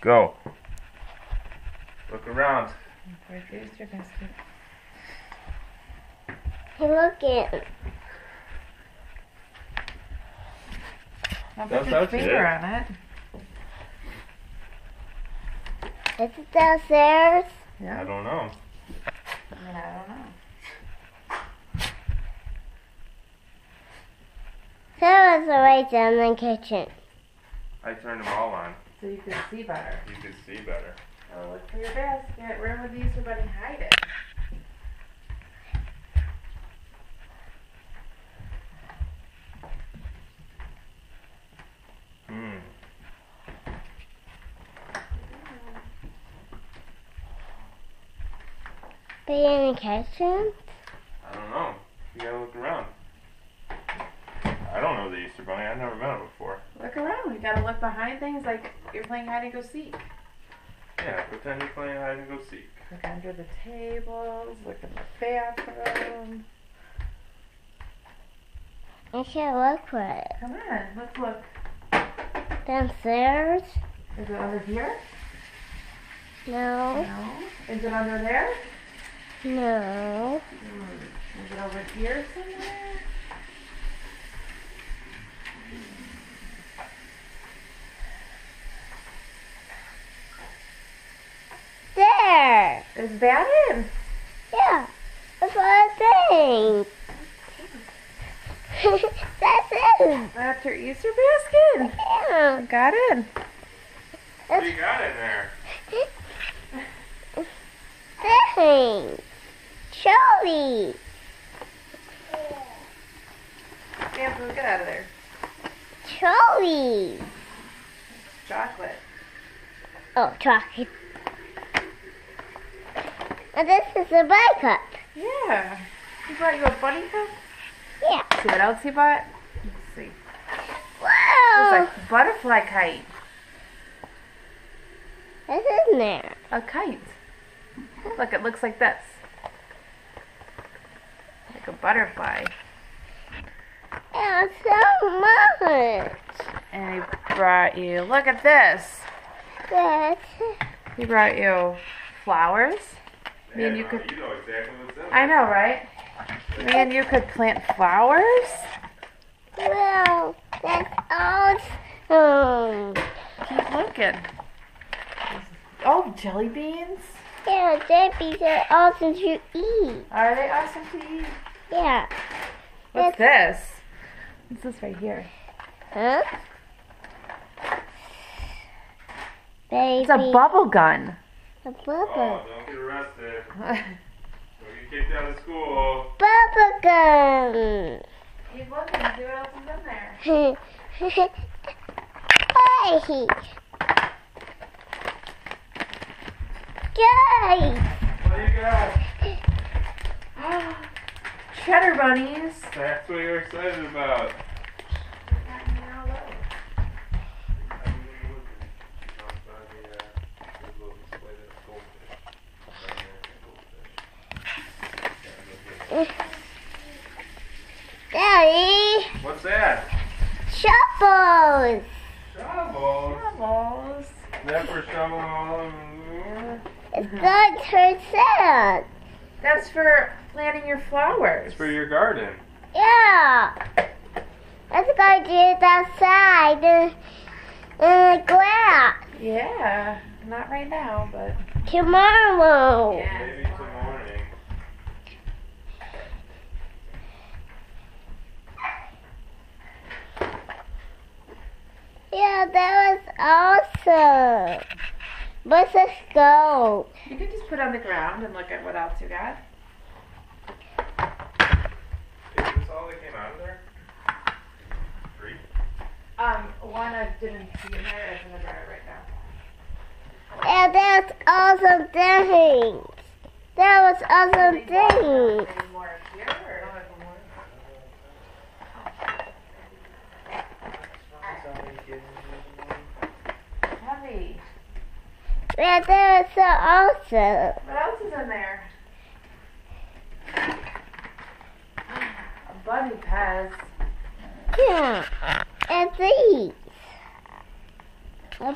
Go. Look around. Where's your Easter basket? Hey, look it. I'll Don't put your touch finger it. on it. Is it downstairs? I don't know. I mean, I don't know. Sarah's right down in the kitchen. I turned them all on. So you can see better. You can see better. Oh, look for your basket. Where would the Easter Bunny hide it? Be in the kitchen? I don't know. You gotta look around. I don't know the Easter Bunny. I've never met him before. Look around. You gotta look behind things like you're playing hide and go seek. Yeah, pretend you're playing hide and go seek. Look under the tables. Look in the bathroom. I can't look for it. Come on, let's look. Downstairs? Is it under here? No. No. Is it under there? No. Is it over here somewhere? There. Is that it? Yeah. That's what I think. That's it. That's your Easter basket? Yeah. Got it. What do you got in there? Thanks. Shelby. Samson, get out of there. Shelby. Chocolate. Oh, chocolate. And this is a buttercup. Yeah. He brought you a bunny cup? Yeah. See what else he bought? Let's see. Wow. It's a butterfly kite. What's in there? A kite. Look, it looks like this. Like a butterfly. Yeah, so much. And he brought you, look at this. That's He brought you flowers. Me and you could, You know exactly what's in there. I know, right? Me and you could plant flowers. well, that's awesome. Keep looking. Oh, jelly beans. Yeah, jellies are awesome to eat. Are they awesome to eat? Yeah. What's this? What's this right here? Huh? Baby. It's a bubble gun. A Oh, bubble. don't get arrested. Don't get kicked out of school. Bubble gum. Keep looking, see what else is in there. Hey. Guys. What do you got? Cheddar bunnies. That's what you're excited about. Daddy. What's that? Shovels. Shovels. Shovels. Is that for shoveling all of them? It's good to sand. That's for planting your flowers. It's for your garden. Yeah. Let's go do it outside in the grass. Yeah, not right now, but Tomorrow. Maybe tomorrow morning. Yeah, that was awesome. Let's just go. you can just put on the ground and look at what else you got. Is this all that came out of there? 3? One I didn't see in there is in the dryer right now. Yeah, that's awesome things. That was awesome things. Any more here or? Heavy. Yeah, that was so awesome. What else is in there? A bunny Pez. Yeah, and these. A